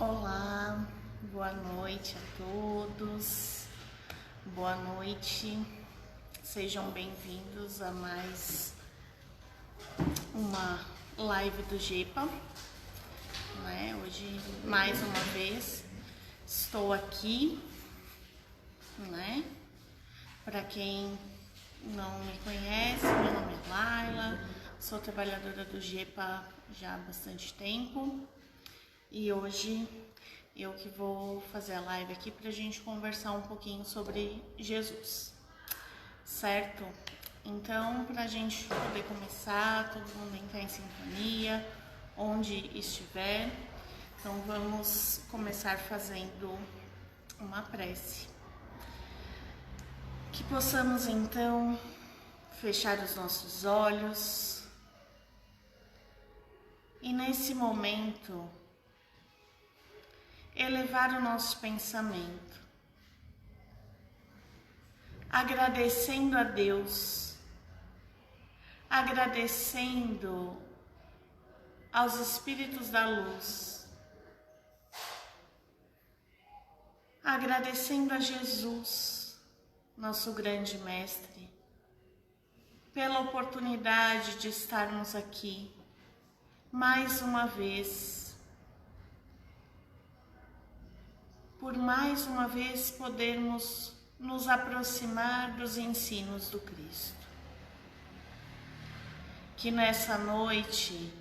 Olá, boa noite a todos, boa noite, sejam bem-vindos a mais uma live do Gepa, né? Hoje, mais uma vez, estou aqui, né? Para quem não me conhece, meu nome é Laila, sou trabalhadora do Gepa já há bastante tempo. E hoje eu que vou fazer a live aqui pra gente conversar um pouquinho sobre Jesus, certo? Então, pra gente poder começar, todo mundo entrar em sintonia, onde estiver. Então, vamos começar fazendo uma prece. Que possamos, então, fechar os nossos olhos e, nesse momento, elevar o nosso pensamento, agradecendo a Deus, agradecendo aos Espíritos da Luz, agradecendo a Jesus, nosso grande Mestre, pela oportunidade de estarmos aqui mais uma vez, por mais uma vez podermos nos aproximar dos ensinos do Cristo. Que nessa noite,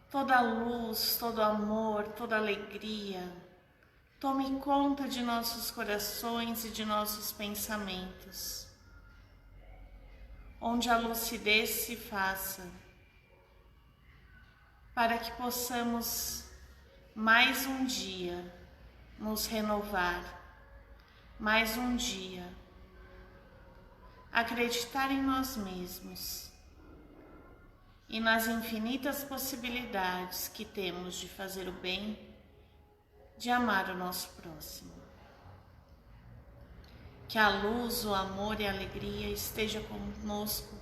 toda luz, todo amor, toda alegria, tome conta de nossos corações e de nossos pensamentos, onde a lucidez se faça, para que possamos mais um dia nos renovar, mais um dia acreditar em nós mesmos e nas infinitas possibilidades que temos de fazer o bem, de amar o nosso próximo. Que a luz, o amor e a alegria esteja conosco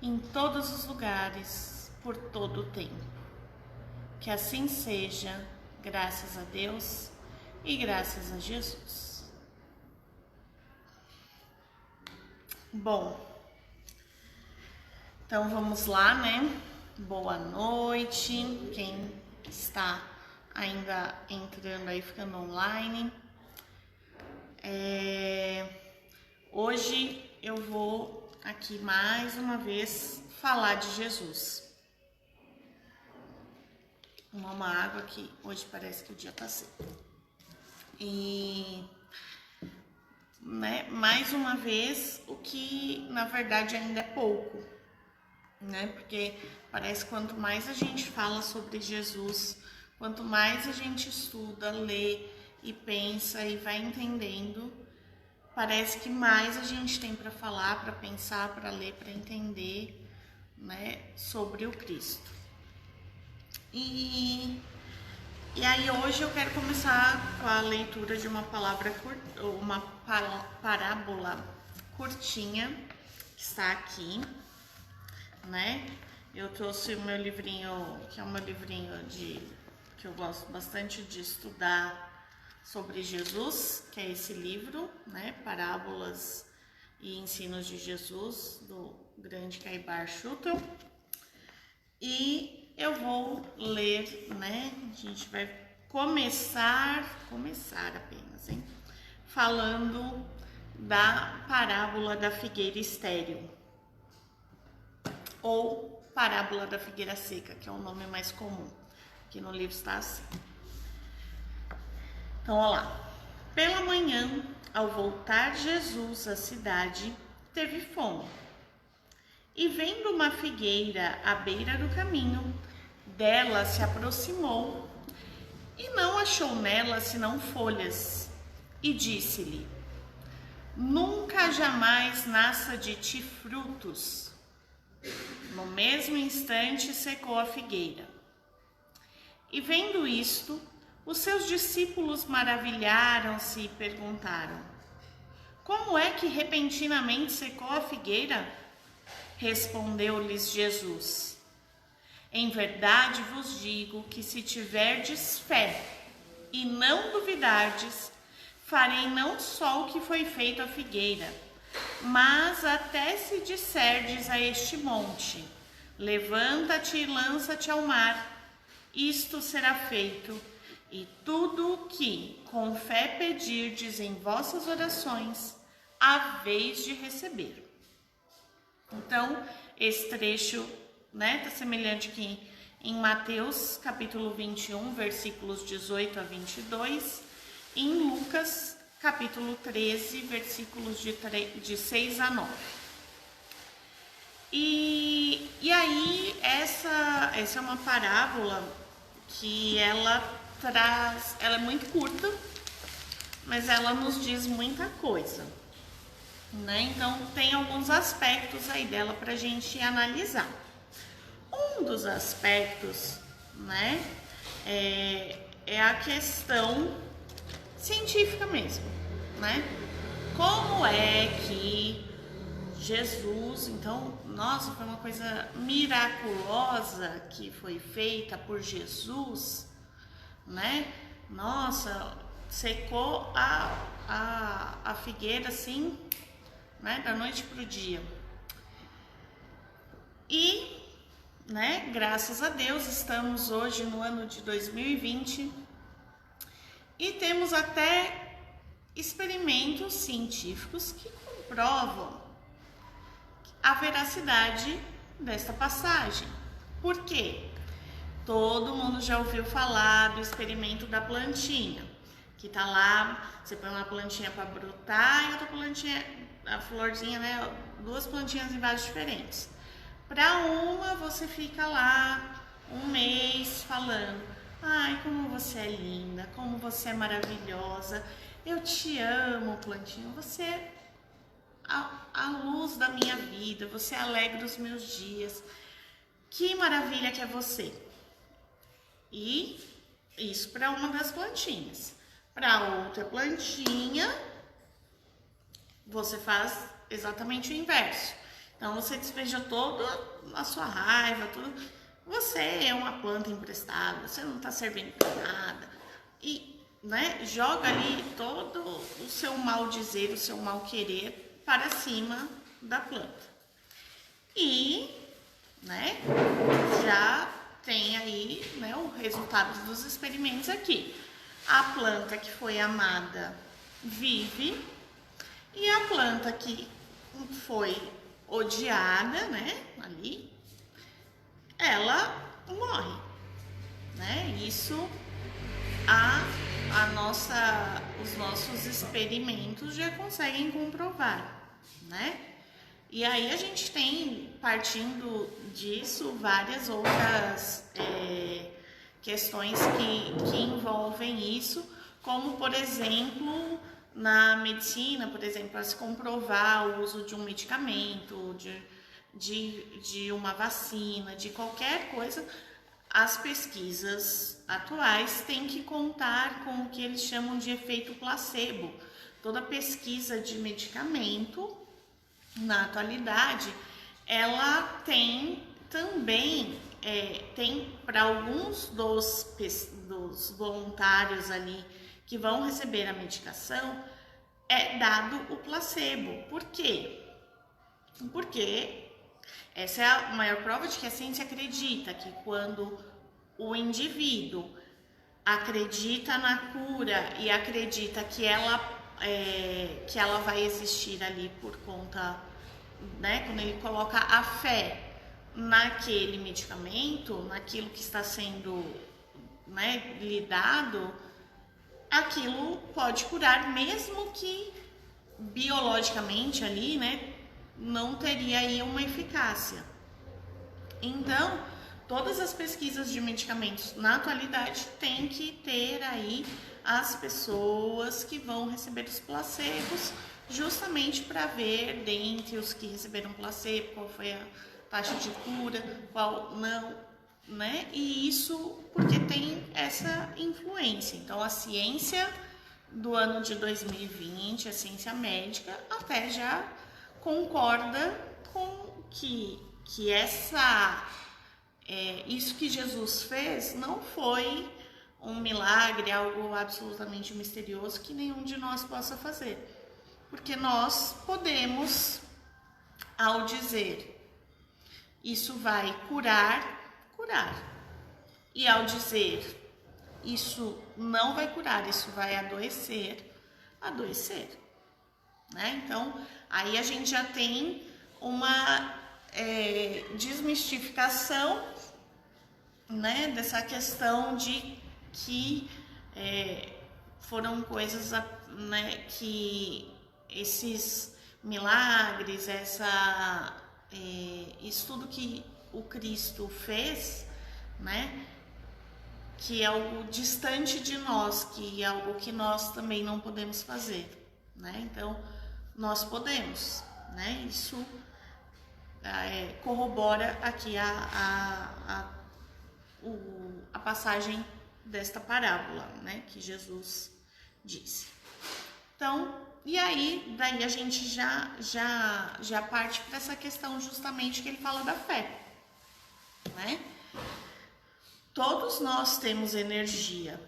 em todos os lugares, por todo o tempo. Que assim seja, graças a Deus e graças a Jesus. Bom, então vamos lá, né? Boa noite, quem está ainda entrando aí, ficando online. Hoje eu vou aqui mais uma vez falar de Jesus. Uma água que hoje parece que o dia tá seco. E, né, mais uma vez, o que na verdade ainda é pouco, né? Porque parece que quanto mais a gente fala sobre Jesus, quanto mais a gente estuda, lê e pensa e vai entendendo, parece que mais a gente tem para falar, para pensar, para ler, para entender, né, sobre o Cristo. E aí hoje eu quero começar com a leitura de uma parábola curtinha que está aqui, né? Eu trouxe o meu livrinho, que é um livrinho que eu gosto bastante de estudar sobre Jesus, que é esse livro, né? Parábolas e Ensinos de Jesus, do grande Caibar Schutel. E eu vou ler, né? A gente vai começar apenas, hein? Falando da parábola da figueira estéril, ou parábola da figueira seca, que é o nome mais comum, que no livro está assim. Então, olha lá. Pela manhã, ao voltar Jesus à cidade, teve fome. E vendo uma figueira à beira do caminho, dela se aproximou e não achou nela senão folhas, e disse-lhe: Nunca jamais nasça de ti frutos. No mesmo instante secou a figueira. E vendo isto, os seus discípulos maravilharam-se e perguntaram: Como é que repentinamente secou a figueira? Respondeu-lhes Jesus: Em verdade vos digo que se tiverdes fé e não duvidardes, farei não só o que foi feito à figueira, mas até se disserdes a este monte, levanta-te e lança-te ao mar, isto será feito, e tudo o que com fé pedirdes em vossas orações, haveis de receber. Então, esse trecho, tá semelhante aqui em Mateus, capítulo 21, versículos 18 a 22, e em Lucas, capítulo 13, versículos de 6 a 9. E aí, essa é uma parábola que ela é muito curta, mas ela nos diz muita coisa, Então, tem alguns aspectos aí dela para a gente analisar. Um dos aspectos, é a questão científica mesmo, Como é que Jesus, então, nossa, foi uma coisa miraculosa que foi feita por Jesus, Nossa, secou a figueira assim, da noite pro dia. E, graças a Deus, estamos hoje no ano de 2020 e temos até experimentos científicos que comprovam a veracidade desta passagem. Por quê? Todo mundo já ouviu falar do experimento da plantinha, que tá lá, você põe uma plantinha para brotar e outra plantinha, a florzinha, duas plantinhas em vasos diferentes. Para uma, você fica lá um mês falando: ai, como você é linda, como você é maravilhosa, eu te amo, plantinha, você é a luz da minha vida, você alegra os meus dias, que maravilha que é você. E isso para uma das plantinhas. Para outra plantinha, você faz exatamente o inverso. Então, você despeja toda a sua raiva, tudo. Você é uma planta emprestada, você não está servindo para nada. E, joga ali todo o seu mal dizer, o seu mal querer para cima da planta. E, já tem aí, o resultado dos experimentos aqui. A planta que foi amada vive e a planta que foi odiada, ali, ela morre, Isso os nossos experimentos já conseguem comprovar, E aí a gente tem, partindo disso, várias outras questões que envolvem isso, como, por exemplo, na medicina, por exemplo, para se comprovar o uso de um medicamento, de uma vacina, de qualquer coisa, as pesquisas atuais têm que contar com o que eles chamam de efeito placebo. Toda pesquisa de medicamento, na atualidade, ela tem também, tem para alguns dos voluntários ali que vão receber a medicação, é dado o placebo. Por quê? Porque essa é a maior prova de que a ciência acredita que quando o indivíduo acredita na cura e acredita que ela vai existir ali por conta, quando ele coloca a fé naquele medicamento, naquilo que está sendo, lhe dado, aquilo pode curar, mesmo que biologicamente ali, não teria aí uma eficácia. Então, todas as pesquisas de medicamentos na atualidade têm que ter aí as pessoas que vão receber os placebos, justamente para ver, dentre os que receberam placebo, qual foi a taxa de cura, qual não, E isso porque tem essa influência. Então, a ciência do ano de 2020, a ciência médica, até já concorda com que essa isso que Jesus fez não foi um milagre, algo absolutamente misterioso que nenhum de nós possa fazer. Porque nós podemos, ao dizer, isso vai curar. E ao dizer, isso não vai curar, isso vai adoecer. Né? Então, aí a gente já tem uma desmistificação, né, dessa questão de que foram coisas, né, que esses milagres, isso tudo que o Cristo fez, né, que é algo distante de nós, que é algo que nós também não podemos fazer, né? Então, nós podemos, né? Isso corrobora aqui a passagem desta parábola, né? Que Jesus disse. Então, e aí, daí a gente já parte para essa questão justamente que ele fala da fé, né? Todos nós temos energia,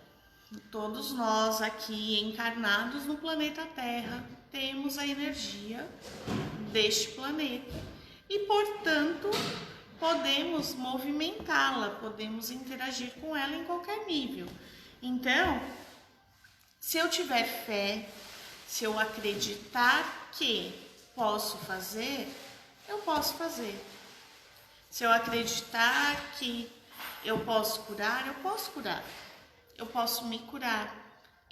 todos nós aqui encarnados no planeta Terra temos a energia deste planeta e, portanto, podemos movimentá-la, podemos interagir com ela em qualquer nível. Então, se eu tiver fé, se eu acreditar que posso fazer, eu posso fazer. Se eu acreditar que eu posso curar, eu posso curar. Eu posso me curar.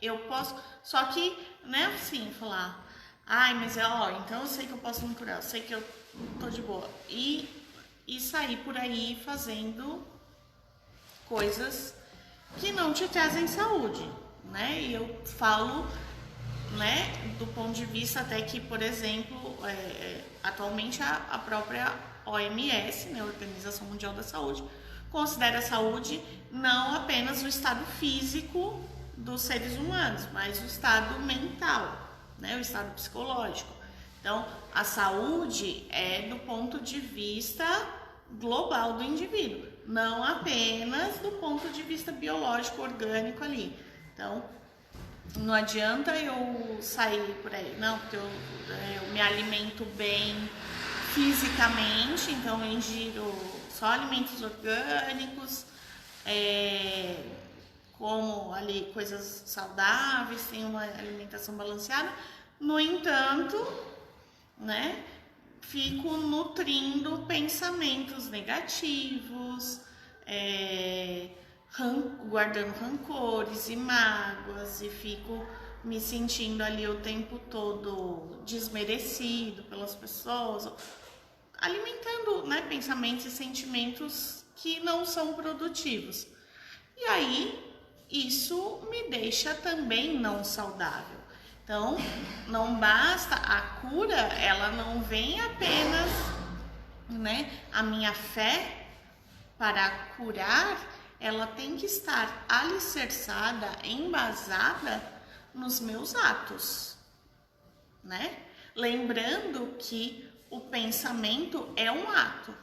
Eu posso. Só que, né, assim, falar, mas então eu sei que eu posso me curar, eu sei que eu tô de boa. E sair por aí fazendo coisas que não te trazem saúde, né? E eu falo, né, do ponto de vista até que, por exemplo, atualmente a própria OMS, né, Organização Mundial da Saúde, considera a saúde não apenas o estado físico dos seres humanos, mas o estado mental, né, o estado psicológico. Então, a saúde é do ponto de vista global do indivíduo, não apenas do ponto de vista biológico, orgânico ali. Então, não adianta eu sair por aí, não, porque eu me alimento bem fisicamente, então eu ingiro só alimentos orgânicos, como ali coisas saudáveis, tenho uma alimentação balanceada. No entanto, né, fico nutrindo pensamentos negativos, guardando rancores e mágoas, e fico me sentindo ali o tempo todo desmerecido pelas pessoas, alimentando, né, pensamentos e sentimentos que não são produtivos. E aí, isso me deixa também não saudável. Então, não basta a cura, ela não vem apenas, né, a minha fé para curar, ela tem que estar alicerçada, embasada nos meus atos, né? Lembrando que o pensamento é um ato,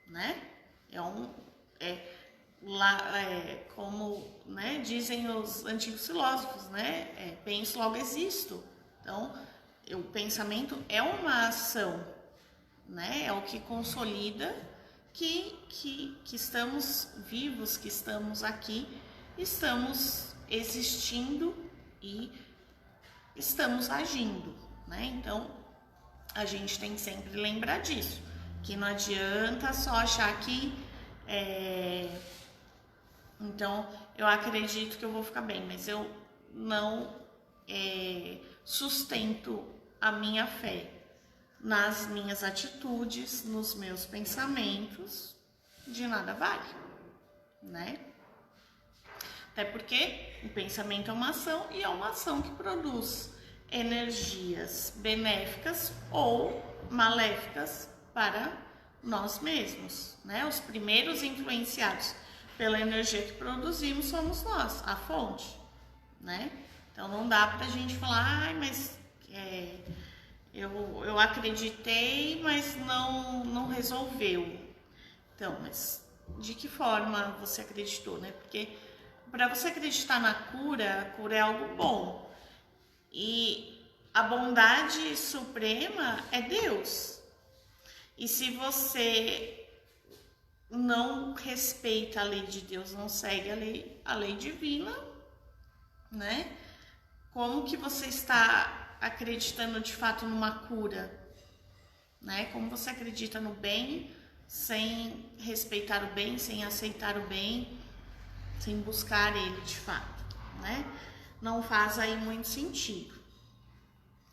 né? Como, né, dizem os antigos filósofos, né? Penso, logo existo. Então, o pensamento é uma ação, né? É o que consolida que estamos vivos, que estamos aqui, estamos existindo e estamos agindo, né? Então, a gente tem que sempre lembrar disso, que não adianta só achar que então eu acredito que eu vou ficar bem, mas eu não sustento a minha fé nas minhas atitudes, nos meus pensamentos, de nada vale, né? Até porque o pensamento é uma ação e é uma ação que produz energias benéficas ou maléficas para nós mesmos, né? Os primeiros influenciados pela energia que produzimos somos nós, a fonte, né? Então não dá pra gente falar, mas eu acreditei, mas não resolveu. Então, mas de que forma você acreditou, né? Porque para você acreditar na cura, a cura é algo bom. E a bondade suprema é Deus. E se você não respeita a lei de Deus, não segue a lei divina, né? Como que você está acreditando de fato numa cura, né? Como você acredita no bem sem respeitar o bem, sem aceitar o bem, sem buscar ele de fato, né? Não faz aí muito sentido.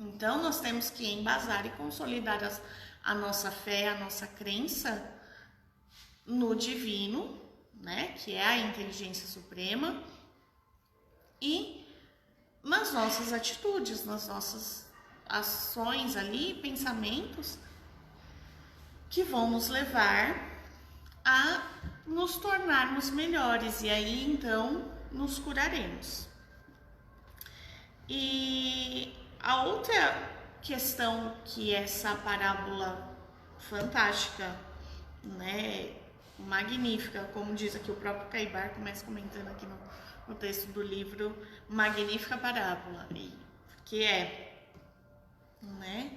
Então, nós temos que embasar e consolidar a nossa fé, a nossa crença no divino, né? Que é a inteligência suprema, e nas nossas atitudes, nas nossas ações ali, pensamentos que vão nos levar a nos tornarmos melhores, e aí então nos curaremos. E a outra questão que essa parábola fantástica, né, magnífica, como diz aqui o próprio Caibar, começa comentando aqui no texto do livro, magnífica parábola, que né,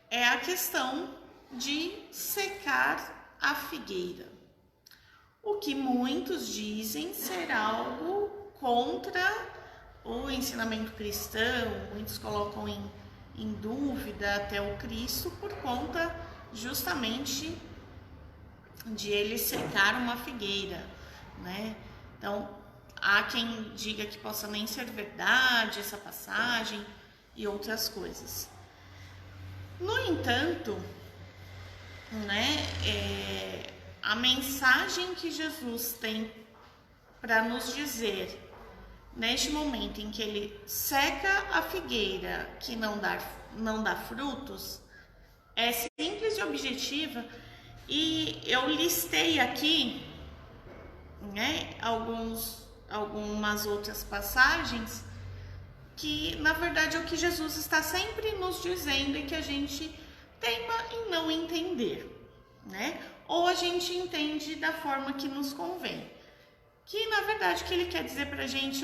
é a questão de secar a figueira. O que muitos dizem ser algo contra o ensinamento cristão, muitos colocam em dúvida até o Cristo por conta justamente de ele secar uma figueira, né? Então, há quem diga que possa nem ser verdade essa passagem e outras coisas. No entanto, né, a mensagem que Jesus tem para nos dizer neste momento em que ele seca a figueira que não dá frutos, é simples e objetiva, e eu listei aqui, né, algumas outras passagens que na verdade é o que Jesus está sempre nos dizendo e que a gente teima em não entender, né? Ou a gente entende da forma que nos convém. Que na verdade o que ele quer dizer pra gente,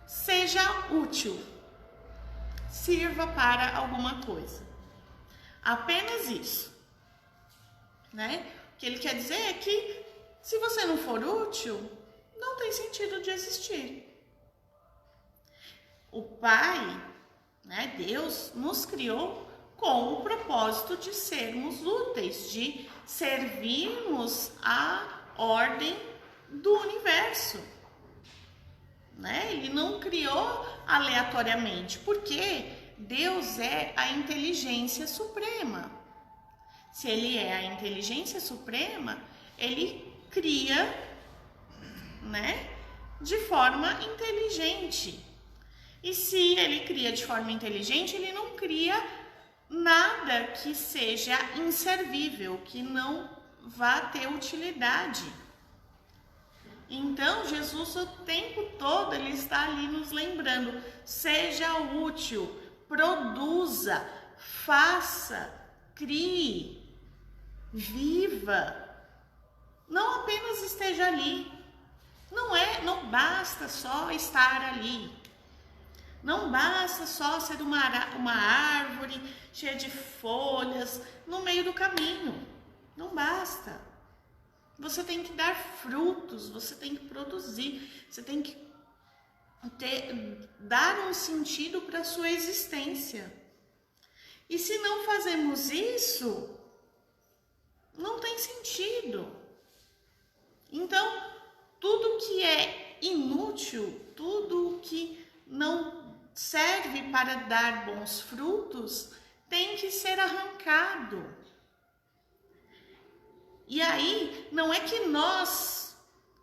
seja útil, sirva para alguma coisa. Apenas isso, né? O que ele quer dizer é que se você não for útil, não tem sentido de existir. O Pai, né, Deus, nos criou com o propósito de sermos úteis, de servirmos a ordem do universo, né? Ele não criou aleatoriamente, porque Deus é a inteligência suprema. Se ele é a inteligência suprema, ele cria, né, de forma inteligente. E se ele cria de forma inteligente, ele não cria nada que seja inservível, que não vá ter utilidade. Então, Jesus o tempo todo ele está ali nos lembrando, seja útil, produza, faça, crie, viva. Não apenas esteja ali. Não basta só estar ali. Não basta só ser uma árvore cheia de folhas no meio do caminho. Não basta. Você tem que dar frutos, você tem que produzir, você tem que dar um sentido para a sua existência. E se não fazemos isso, não tem sentido. Então, tudo que é inútil, tudo que não serve para dar bons frutos, tem que ser arrancado. E aí, não é que nós,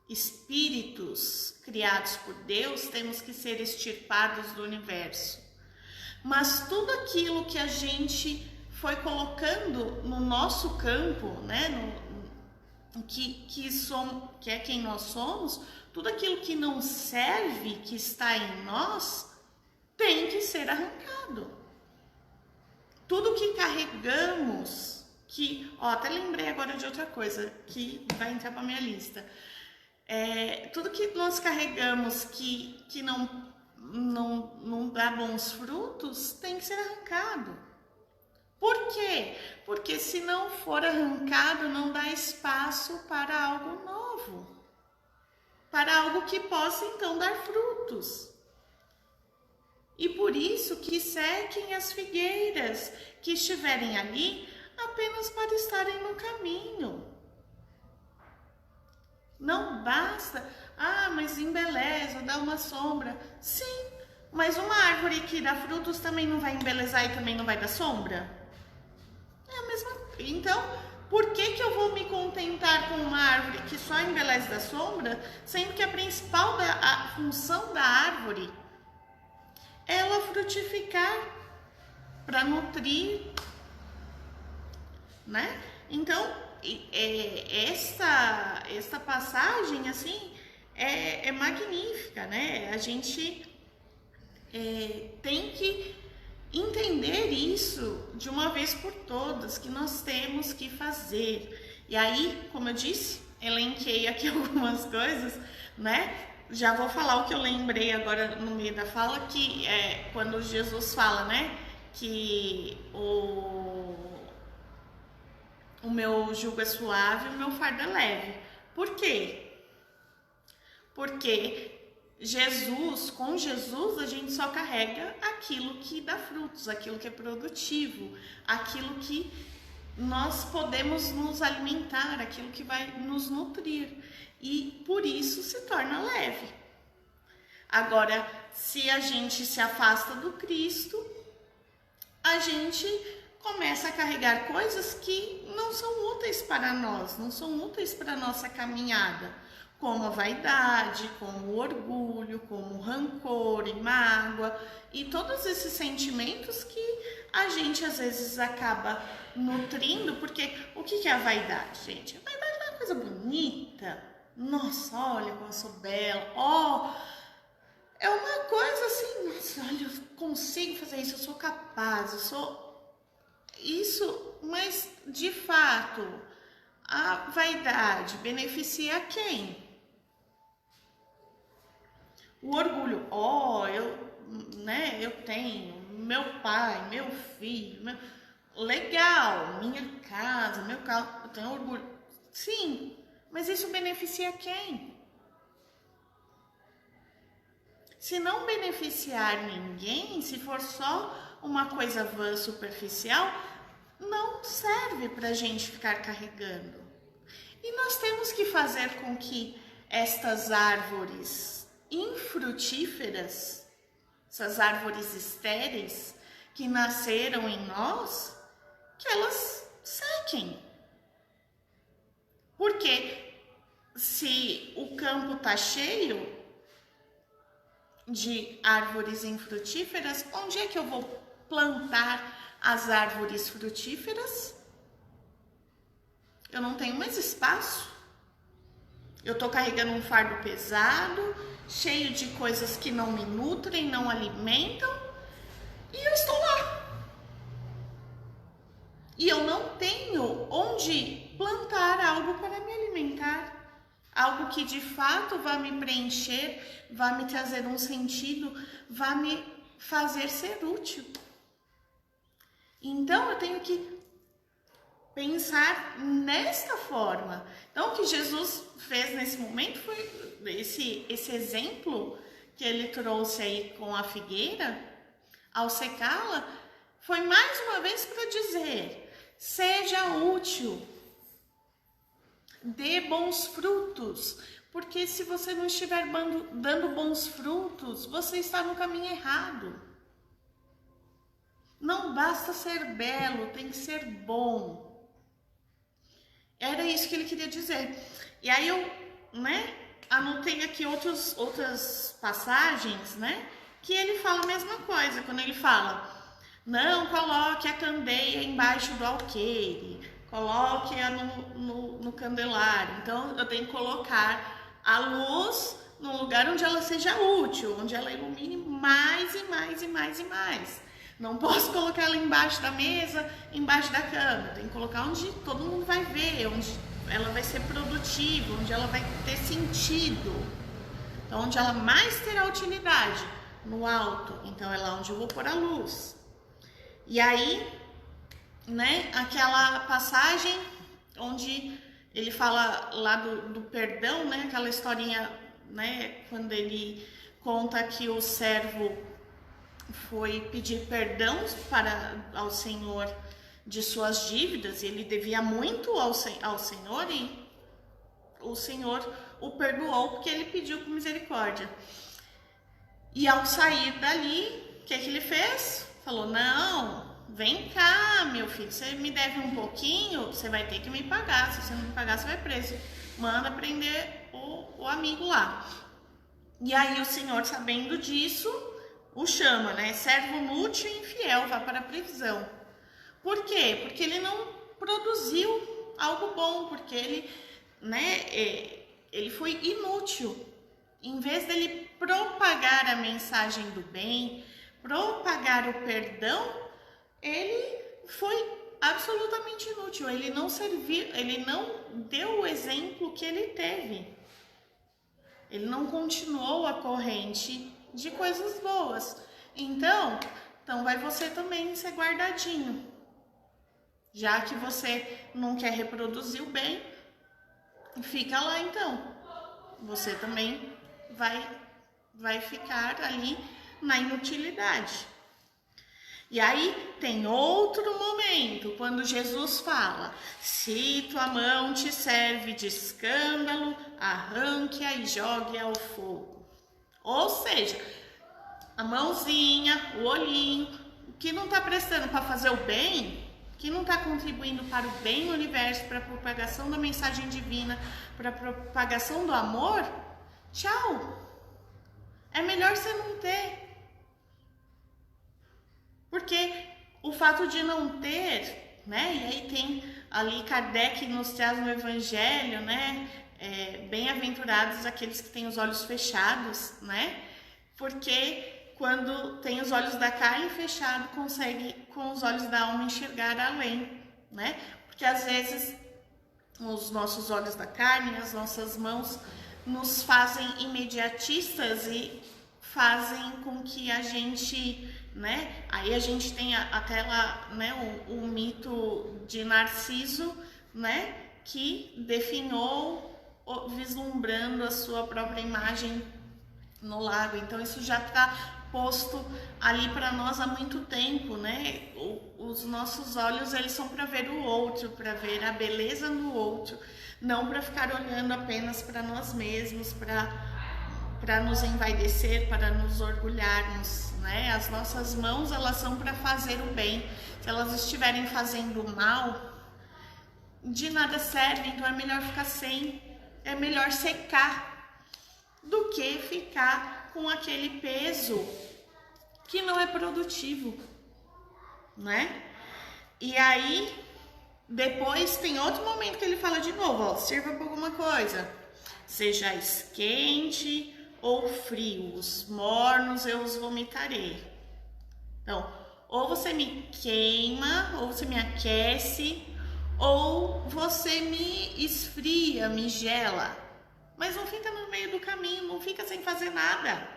espíritos criados por Deus, temos que ser extirpados do universo. Mas tudo aquilo que a gente foi colocando no nosso campo, né, que é quem nós somos, tudo aquilo que não serve, que está em nós, tem que ser arrancado. Tudo que carregamos, que, ó, até lembrei agora de outra coisa que vai entrar para minha lista. Tudo que nós carregamos que não dá bons frutos tem que ser arrancado. Por quê? Porque se não for arrancado, não dá espaço para algo novo, para algo que possa então dar frutos. E por isso que sequem as figueiras que estiverem ali apenas para estarem no caminho. Não basta, mas embeleza, dá uma sombra. Sim, mas uma árvore que dá frutos também não vai embelezar e também não vai dar sombra? É a mesma. Então, por que eu vou me contentar com uma árvore que só embeleza e dá sombra, sendo que a função da árvore é ela frutificar para nutrir, né? Então, esta passagem, assim, é magnífica, né? A gente tem que entender isso de uma vez por todas, que nós temos que fazer. E aí, como eu disse, elenquei aqui algumas coisas, né? Já vou falar o que eu lembrei agora no meio da fala, que é quando Jesus fala, né? Que o meu jugo é suave, o meu fardo é leve. Por quê? Porque com Jesus, a gente só carrega aquilo que dá frutos, aquilo que é produtivo, aquilo que nós podemos nos alimentar, aquilo que vai nos nutrir. E por isso se torna leve. Agora, se a gente se afasta do Cristo, a gente começa a carregar coisas que não são úteis para nós, não são úteis para a nossa caminhada, como a vaidade, como o orgulho, como o rancor e mágoa, e todos esses sentimentos que a gente às vezes acaba nutrindo, porque o que é a vaidade, gente? A vaidade é uma coisa bonita. Nossa, olha como eu sou bela, é uma coisa assim, nossa, olha, eu consigo fazer isso, eu sou capaz, eu sou isso, mas de fato, a vaidade beneficia quem? O orgulho, eu tenho meu pai, meu filho, legal, minha casa, meu carro, eu tenho orgulho, sim, mas isso beneficia quem? Se não beneficiar ninguém, se for só uma coisa vã, superficial, não serve para a gente ficar carregando. E nós temos que fazer com que estas árvores infrutíferas, essas árvores estéreis que nasceram em nós, que elas sequem. Porque se o campo está cheio de árvores infrutíferas, onde é que eu vou plantar as árvores frutíferas? Eu não tenho mais espaço. Eu estou carregando um fardo pesado, cheio de coisas que não me nutrem, não alimentam, e eu estou lá. E eu não tenho onde plantar algo para me alimentar. Algo que de fato vai me preencher, vai me trazer um sentido, vai me fazer ser útil. Então eu tenho que pensar nesta forma. Então o que Jesus fez nesse momento foi esse exemplo que ele trouxe aí com a figueira, ao secá-la, foi mais uma vez para dizer: seja útil, dê bons frutos, porque se você não estiver dando bons frutos, você está no caminho errado. Não basta ser belo, tem que ser bom. Era isso que ele queria dizer. E aí eu, anotei aqui outras passagens, que ele fala a mesma coisa. Quando ele fala: não coloque a candeia embaixo do alqueire, coloque-a no candelário. Então eu tenho que colocar a luz num lugar onde ela seja útil, onde ela ilumine mais e mais e mais e mais. Não posso colocar ela embaixo da mesa, embaixo da cama. Tem que colocar onde todo mundo vai ver, onde ela vai ser produtiva, onde ela vai ter sentido. Então, onde ela mais terá utilidade, no alto. Então, é lá onde eu vou pôr a luz. E aí, né, aquela passagem onde ele fala lá do perdão, né, aquela historinha, né, quando ele conta que o servo foi pedir perdão ao Senhor de suas dívidas, e ele devia muito ao Senhor, e o Senhor o perdoou porque ele pediu com misericórdia. E ao sair dali, o que ele fez? Falou, não, vem cá, meu filho, você me deve um pouquinho, você vai ter que me pagar, se você não me pagar, você vai preso. Manda prender o amigo lá. E aí o Senhor, sabendo disso, o chama, né? Servo inútil e infiel, vá para a prisão. Por quê? Porque ele não produziu algo bom, porque ele, né, ele foi inútil. Em vez dele propagar a mensagem do bem, propagar o perdão, ele foi absolutamente inútil. Ele não serviu, ele não deu o exemplo que ele teve. Ele não continuou a corrente de coisas boas. Então vai você também ser guardadinho. Já que você não quer reproduzir o bem, fica lá então. Você também vai ficar ali na inutilidade. E aí tem outro momento, quando Jesus fala, se tua mão te serve de escândalo, arranque-a e jogue-a ao fogo. Ou seja, a mãozinha, o olhinho, que não está prestando para fazer o bem, que não está contribuindo para o bem no universo, para a propagação da mensagem divina, para a propagação do amor, tchau. É melhor você não ter. Porque o fato de não ter, né? E aí tem ali Kardec nos traz no Evangelho, né? Bem-aventurados aqueles que têm os olhos fechados, né? Porque quando tem os olhos da carne fechados, consegue com os olhos da alma enxergar além, né? Porque às vezes os nossos olhos da carne, as nossas mãos nos fazem imediatistas e fazem com que a gente, né? Aí a gente tem aquela, né? O mito de Narciso, né? Que definhou vislumbrando a sua própria imagem no lago. Então isso já está posto ali para nós há muito tempo, né? Os nossos olhos, eles são para ver o outro, para ver a beleza no outro, não para ficar olhando apenas para nós mesmos, para nos envaidecer, para nos orgulharmos, né? As nossas mãos, elas são para fazer o bem. Se elas estiverem fazendo o mal, de nada serve. Então é melhor ficar sem, é melhor secar do que ficar com aquele peso que não é produtivo, né? E aí depois tem outro momento que ele fala de novo, ó, sirva para alguma coisa, sejais quente ou frio, os mornos eu os vomitarei. Então, ou você me queima, ou você me aquece, ou você me esfria, me gela. Mas não fica no meio do caminho, não fica sem fazer nada.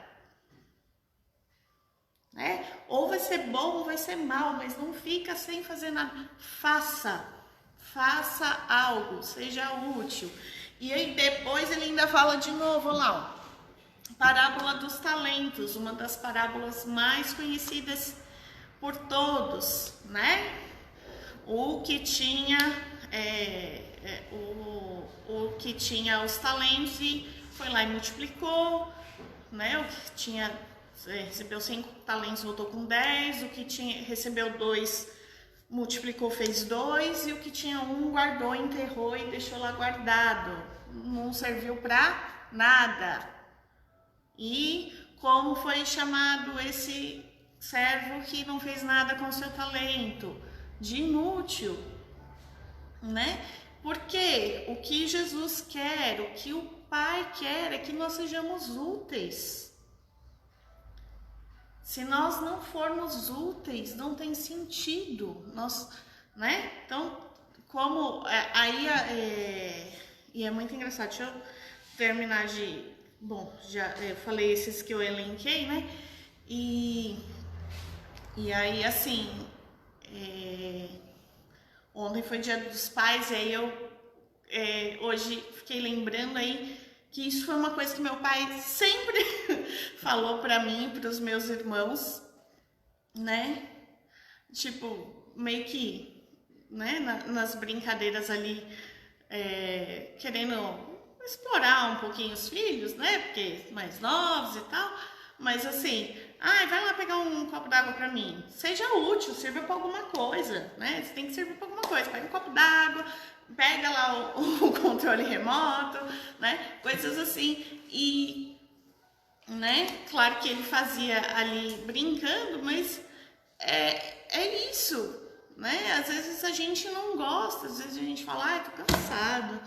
Né? Ou vai ser bom ou vai ser mal, mas não fica sem fazer nada. Faça algo, seja útil. E aí depois ele ainda fala de novo lá, ó, parábola dos talentos, uma das parábolas mais conhecidas por todos, né? O que tinha o que tinha os talentos e foi lá e multiplicou, né? O que tinha recebeu 5 talentos voltou com 10, o que recebeu 2 multiplicou, fez 2, e o que tinha 1 guardou, enterrou e deixou lá guardado, não serviu para nada. E como foi chamado esse servo que não fez nada com seu talento? De inútil, né? Porque o que Jesus quer, o que o Pai quer é que nós sejamos úteis. Se nós não formos úteis, não tem sentido. Nós, né? Então, como aí e é muito engraçado. Deixa eu terminar de, bom, já falei esses que eu elenquei, né? E aí assim, ontem foi Dia dos Pais, e aí eu hoje fiquei lembrando aí que isso foi uma coisa que meu pai sempre falou pra mim e pros meus irmãos, né? Tipo, meio que, né, nas brincadeiras ali, querendo explorar um pouquinho os filhos, né? Porque mais novos e tal. Mas assim, vai lá pegar um copo d'água pra mim. Seja útil, sirva pra alguma coisa, né? Você tem que servir pra alguma coisa. Pega um copo d'água, pega lá o controle remoto, né? Coisas assim. E, né? Claro que ele fazia ali brincando, mas é isso, né? Às vezes a gente não gosta, às vezes a gente fala, tô cansado,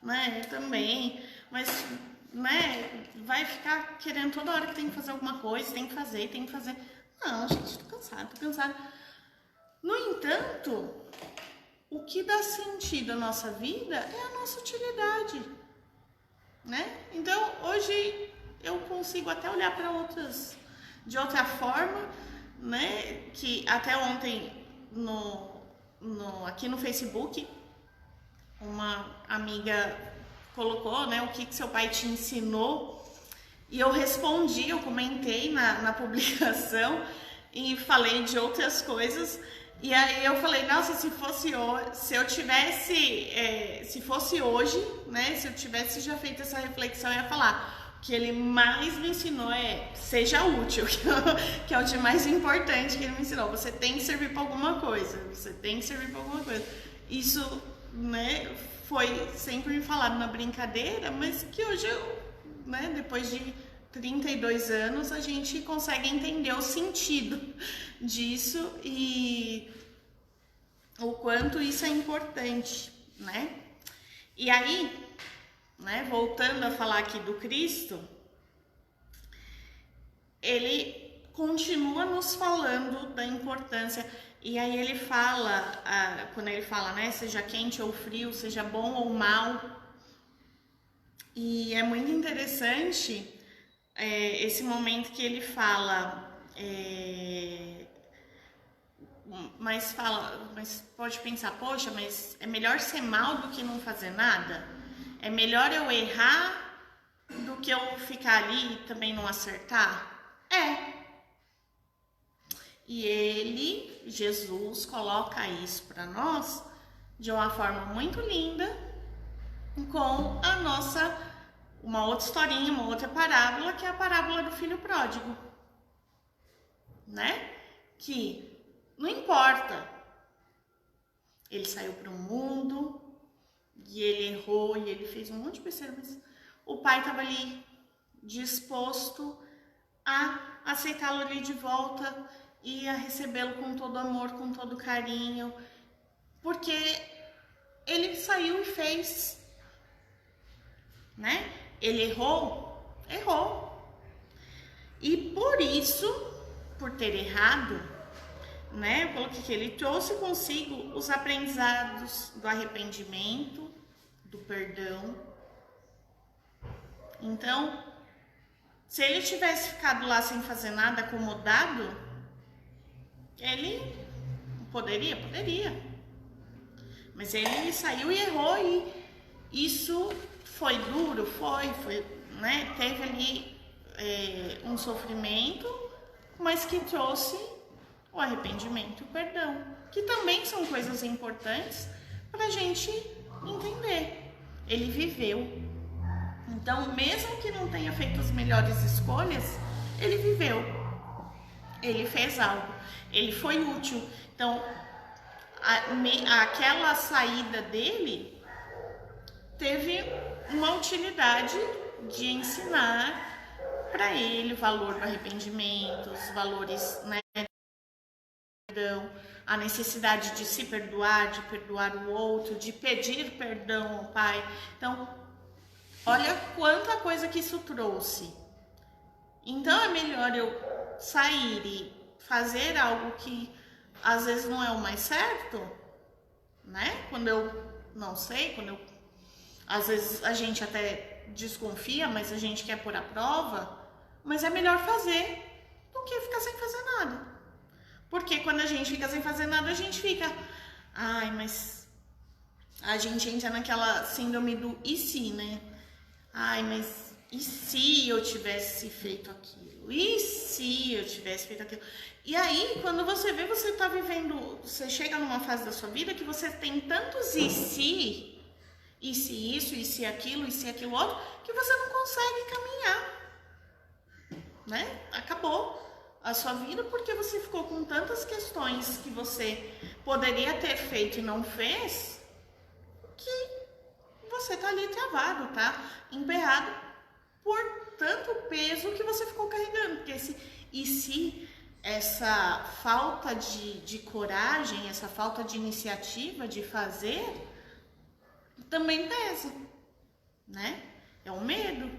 né? Eu também, mas, né? Vai ficar querendo toda hora que tem que fazer alguma coisa, tem que fazer. Não, gente, tô cansado. No entanto, o que dá sentido à nossa vida é a nossa utilidade, né? Então, hoje eu consigo até olhar para outras de outra forma, né? Que até ontem aqui no Facebook uma amiga colocou, né? O que seu pai te ensinou? E eu respondi, eu comentei na publicação e falei de outras coisas. E aí eu falei, nossa, se fosse hoje, né? Se eu tivesse já feito essa reflexão, eu ia falar. O que ele mais me ensinou seja útil, que é o de mais importante que ele me ensinou. Você tem que servir para alguma coisa. Isso, né, foi sempre falado na brincadeira, mas que hoje né, depois de 32 anos, a gente consegue entender o sentido disso e o quanto isso é importante, né? E aí, né, voltando a falar aqui do Cristo, ele continua nos falando da importância. E aí ele fala, quando ele fala, né, seja quente ou frio, seja bom ou mal. E é muito interessante esse momento que ele fala, mas pode pensar, poxa, mas é melhor ser mal do que não fazer nada? É melhor eu errar do que eu ficar ali e também não acertar? E Jesus, coloca isso para nós de uma forma muito linda, com uma outra historinha, uma outra parábola, que é a parábola do filho pródigo, né? Que não importa, ele saiu para o mundo e ele errou e ele fez um monte de besteira, mas o pai estava ali disposto a aceitá-lo ali de volta e a recebê-lo com todo amor, com todo carinho, porque ele saiu e fez, né? Ele errou. E por isso, por ter errado, né? Eu coloquei que ele trouxe consigo os aprendizados do arrependimento, do perdão. Então, se ele tivesse ficado lá sem fazer nada, acomodado, ele poderia. Mas ele saiu e errou, e isso foi duro, né? Teve ali um sofrimento, mas que trouxe o arrependimento e o perdão, que também são coisas importantes para a gente entender. Ele viveu. Então, mesmo que não tenha feito as melhores escolhas, ele viveu. Ele fez algo. Ele foi útil. Então, aquela saída dele teve uma utilidade de ensinar para ele o valor do arrependimento, os valores, né, a necessidade de se perdoar, de perdoar o outro, de pedir perdão ao Pai. Então, olha quanta coisa que isso trouxe. Então é melhor eu sair e fazer algo que às vezes não é o mais certo, né? Quando eu não sei, às vezes a gente até desconfia, mas a gente quer pôr a prova, mas é melhor fazer do que ficar sem fazer nada. Porque quando a gente fica sem fazer nada, a gente fica, ai, mas a gente entra naquela síndrome do e se, né? Ai, mas e se eu tivesse feito aquilo? E se eu tivesse feito aquilo? E aí, quando você vê, você tá vivendo, você chega numa fase da sua vida que você tem tantos e se isso, e se aquilo, e se aquilo outro, que você não consegue caminhar, né? Acabou a sua vida porque você ficou com tantas questões que você poderia ter feito e não fez, que você tá ali travado, tá? Emperrado por tanto peso que você ficou carregando. Porque e se essa falta de coragem, essa falta de iniciativa de fazer, também pesa, né? É o medo,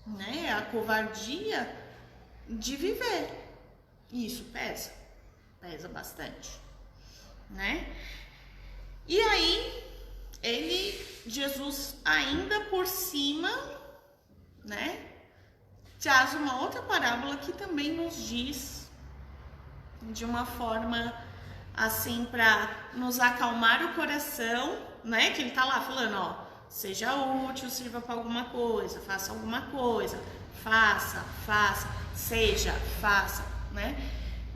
né? É a covardia de viver. E isso pesa bastante, né? E aí, Jesus ainda por cima, né, traz uma outra parábola que também nos diz de uma forma assim para nos acalmar o coração, né? Que ele tá lá falando, ó, seja útil, sirva para alguma coisa, faça alguma coisa, faça, seja, faça, né?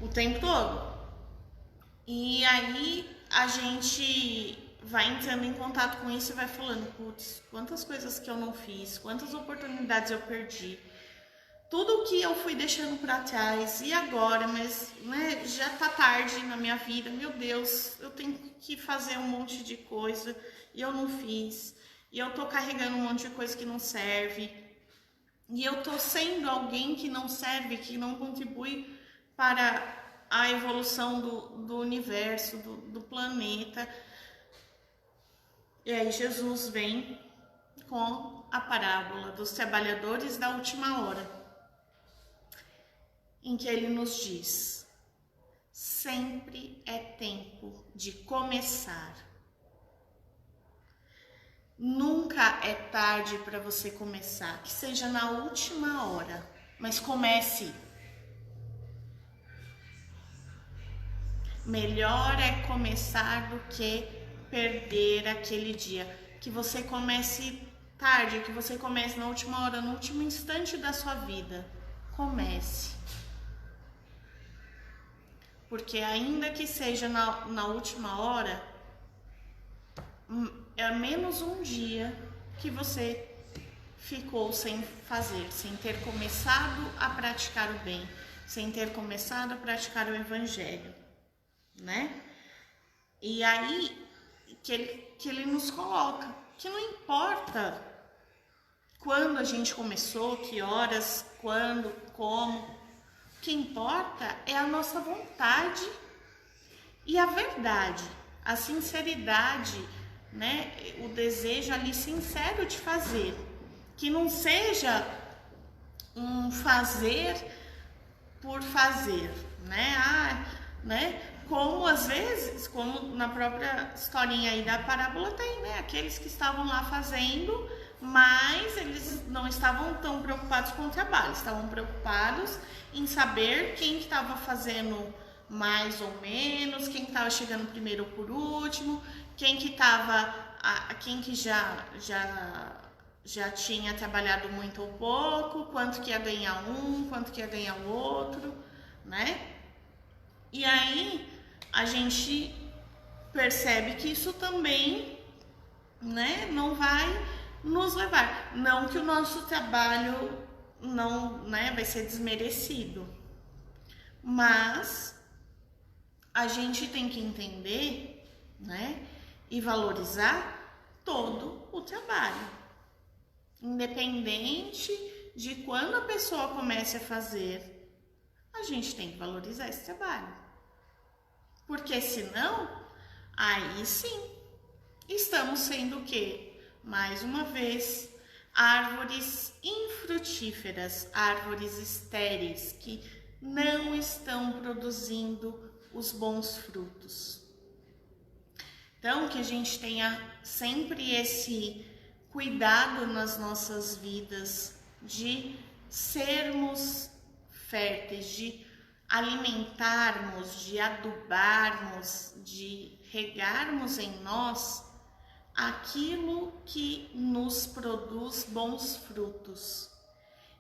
O tempo todo. E aí a gente vai entrando em contato com isso e vai falando, putz, quantas coisas que eu não fiz, quantas oportunidades eu perdi, tudo que eu fui deixando para trás, e agora, mas né, já tá tarde na minha vida, meu Deus, eu tenho que fazer um monte de coisa e eu não fiz, e eu tô carregando um monte de coisa que não serve, e eu tô sendo alguém que não serve, que não contribui para a evolução do universo, do planeta. E aí Jesus vem com a parábola dos trabalhadores da última hora, em que ele nos diz: sempre é tempo de começar. Nunca é tarde para você começar, que seja na última hora, mas comece. Melhor é começar do que perder aquele dia. Que você comece tarde, que você comece na última hora, no último instante da sua vida. Comece. Porque ainda que seja na última hora, é menos um dia que você ficou sem fazer, sem ter começado a praticar o bem, sem ter começado a praticar o evangelho, né? E aí que ele nos coloca, que não importa quando a gente começou, que horas, quando, como, o que importa é a nossa vontade e a verdade, a sinceridade, né? O desejo ali sincero de fazer, que não seja um fazer por fazer, né? Né? Como às vezes, como na própria historinha aí da parábola tem, né? Aqueles que estavam lá fazendo, mas eles não estavam tão preocupados com o trabalho, estavam preocupados em saber quem que estava fazendo mais ou menos, quem estava chegando primeiro ou por último, quem que já tinha trabalhado muito ou pouco, quanto que ia ganhar um, quanto que ia ganhar o outro, né? E aí a gente percebe que isso também, né, não vai nos levar. Não que o nosso trabalho não, né, vai ser desmerecido, mas a gente tem que entender, né, e valorizar todo o trabalho, independente de quando a pessoa comece a fazer. A gente tem que valorizar esse trabalho, porque senão, aí sim, estamos sendo o quê? Mais uma vez, árvores infrutíferas, árvores estéreis que não estão produzindo os bons frutos. Então, que a gente tenha sempre esse cuidado nas nossas vidas de sermos férteis, de alimentarmos, de adubarmos, de regarmos em nós aquilo que nos produz bons frutos.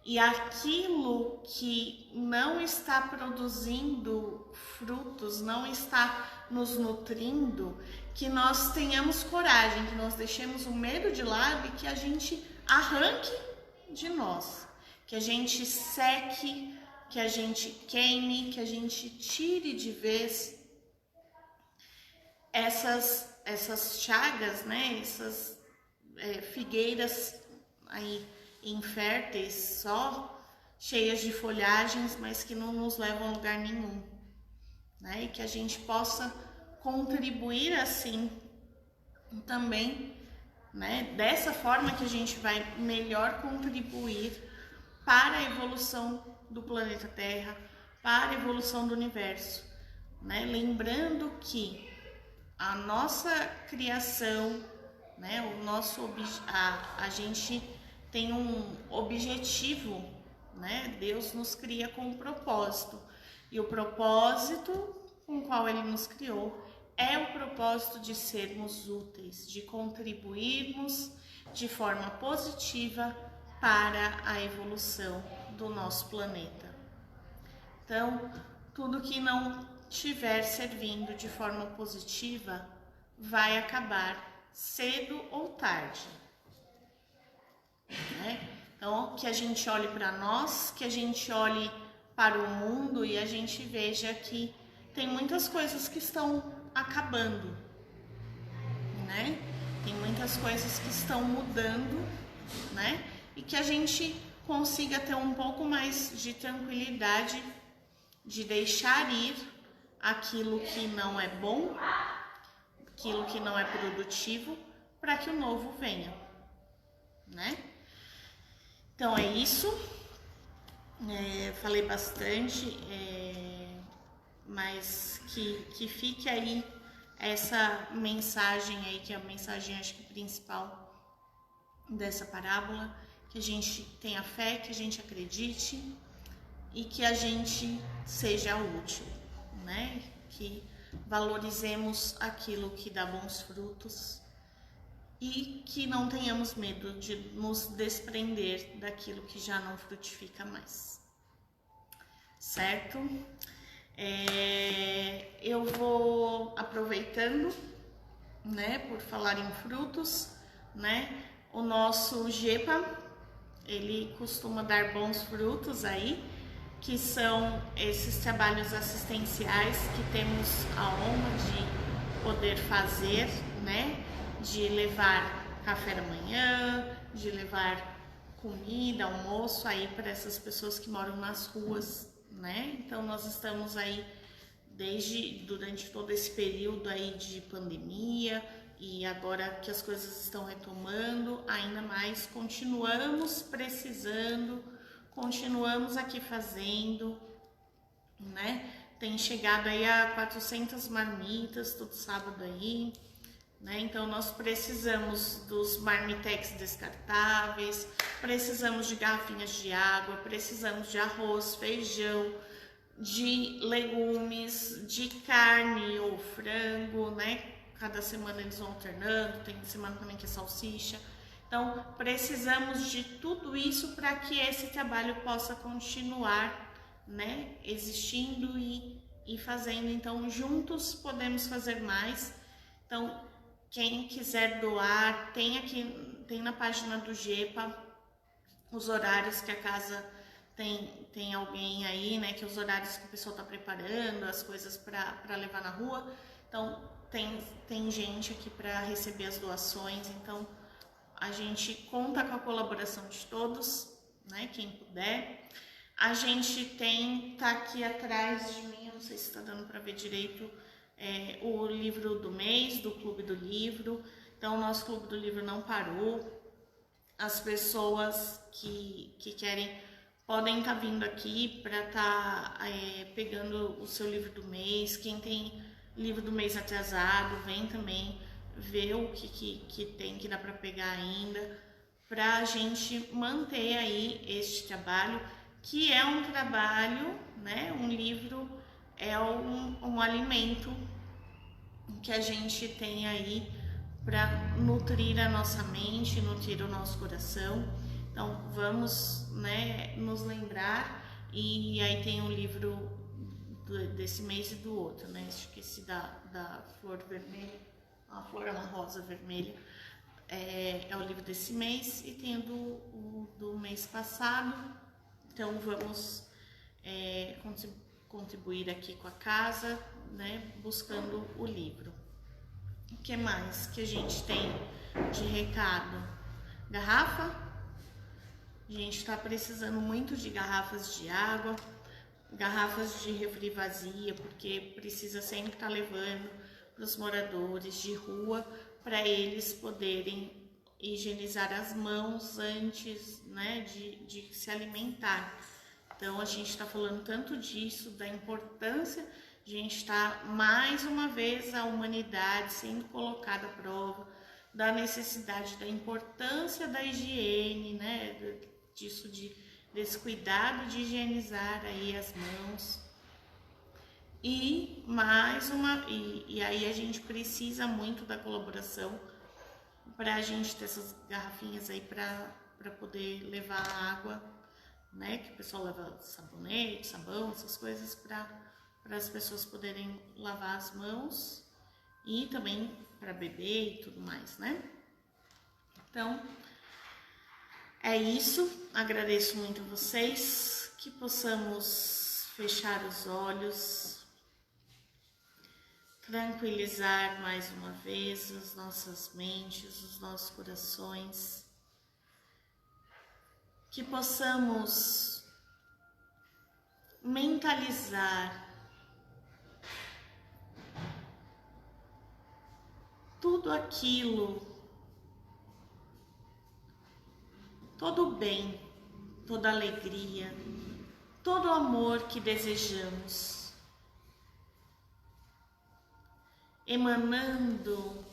E aquilo que não está produzindo frutos, não está nos nutrindo, que nós tenhamos coragem, que nós deixemos o medo de lado e que a gente arranque de nós, que a gente seque, que a gente queime, que a gente tire de vez essas chagas, né? Essas figueiras aí inférteis, só cheias de folhagens, mas que não nos levam a lugar nenhum, né? E que a gente possa contribuir assim também, né? Dessa forma que a gente vai melhor contribuir para a evolução do planeta Terra, para a evolução do universo, né? Lembrando que a nossa criação, né? A gente tem um objetivo, né? Deus nos cria com um propósito. E o propósito com o qual Ele nos criou é o propósito de sermos úteis, de contribuirmos de forma positiva para a evolução do nosso planeta. Então, tudo que não estiver servindo de forma positiva vai acabar cedo ou tarde, né? Então, que a gente olhe para nós, que a gente olhe para o mundo e a gente veja que tem muitas coisas que estão acabando, né? Tem muitas coisas que estão mudando, né? E que a gente consiga ter um pouco mais de tranquilidade de deixar ir aquilo que não é bom, aquilo que não é produtivo, para que o novo venha, né? Então é isso. Falei bastante, mas que fique aí essa mensagem aí, que é a mensagem acho que principal dessa parábola, que a gente tenha fé, que a gente acredite e que a gente seja útil, né? Que valorizemos aquilo que dá bons frutos e que não tenhamos medo de nos desprender daquilo que já não frutifica mais, certo? Eu vou aproveitando, né, por falar em frutos, né? O nosso Gepa, ele costuma dar bons frutos aí, que são esses trabalhos assistenciais que temos a honra de poder fazer, né? De levar café da manhã, de levar comida, almoço aí para essas pessoas que moram nas ruas, né? Então nós estamos aí durante todo esse período aí de pandemia e agora que as coisas estão retomando, ainda mais continuamos precisando, continuamos aqui fazendo, né? Tem chegado aí a 400 marmitas todo sábado aí, né? Então nós precisamos dos marmitex descartáveis, precisamos de garrafinhas de água, precisamos de arroz, feijão, de legumes, de carne ou frango, né? Cada semana eles vão alternando, tem semana também que é salsicha. Então precisamos de tudo isso para que esse trabalho possa continuar, né? Existindo e fazendo. Então juntos podemos fazer mais. Então quem quiser doar, tem na página do Gepa os horários que a casa tem alguém aí, né, que os horários que o pessoal está preparando, as coisas para levar na rua. Então tem gente aqui para receber as doações, então a gente conta com a colaboração de todos, né, quem puder. A gente tá aqui atrás de mim, eu não sei se está dando para ver direito, o livro do mês, do Clube do Livro. Então o nosso Clube do Livro não parou. as pessoas que querem podem estar vindo aqui para estar pegando o seu livro do mês. Quem tem livro do mês atrasado, vem também ver o que tem, que dá para pegar ainda, para a gente manter aí este trabalho, que é um trabalho, né? Um livro é um alimento que a gente tem aí para nutrir a nossa mente, nutrir o nosso coração. Então vamos, né, nos lembrar. E aí tem um livro desse mês e do outro, né? Acho que esse da flor vermelha, a flor é uma rosa vermelha, é o livro desse mês, e tem o do mês passado. Então vamos contribuir aqui com a casa, né, buscando o livro. O que mais que a gente tem de recado? Garrafa? A gente está precisando muito de garrafas de água, garrafas de refri vazia, porque precisa sempre estar levando para os moradores de rua, para eles poderem higienizar as mãos antes, né, de se alimentar. Então a gente está falando tanto disso, da importância. A gente está, mais uma vez, a humanidade sendo colocada à prova, da necessidade, da importância da higiene, né? Disso, desse cuidado de higienizar aí as mãos. E e aí a gente precisa muito da colaboração para a gente ter essas garrafinhas aí para poder levar água, né? Que o pessoal leva sabonete, sabão, essas coisas para as pessoas poderem lavar as mãos, e também para beber e tudo mais, né? Então, é isso. Agradeço muito a vocês, que possamos fechar os olhos, tranquilizar mais uma vez as nossas mentes, os nossos corações, que possamos mentalizar tudo aquilo, todo o bem, toda a alegria, todo o amor que desejamos, emanando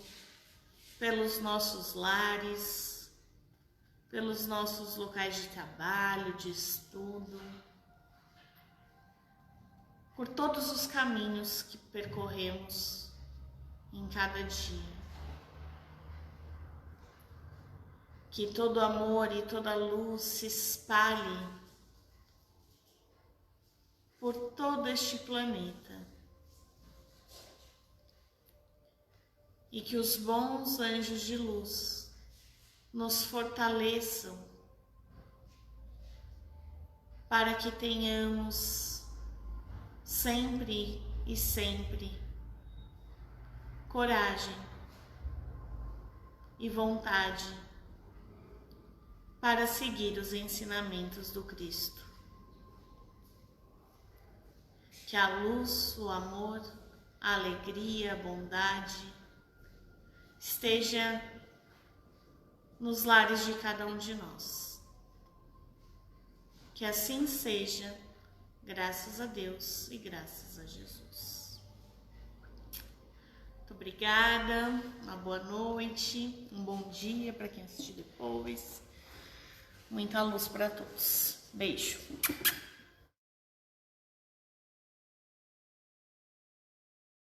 pelos nossos lares, pelos nossos locais de trabalho, de estudo, por todos os caminhos que percorremos em cada dia. Que todo amor e toda luz se espalhe por todo este planeta. E que os bons anjos de luz nos fortaleçam para que tenhamos sempre e sempre coragem e vontade para seguir os ensinamentos do Cristo. Que a luz, o amor, a alegria, a bondade esteja nos lares de cada um de nós. Que assim seja, graças a Deus e graças a Jesus. Muito obrigada, uma boa noite, um bom dia para quem assistir depois. Muita luz para todos. Beijo.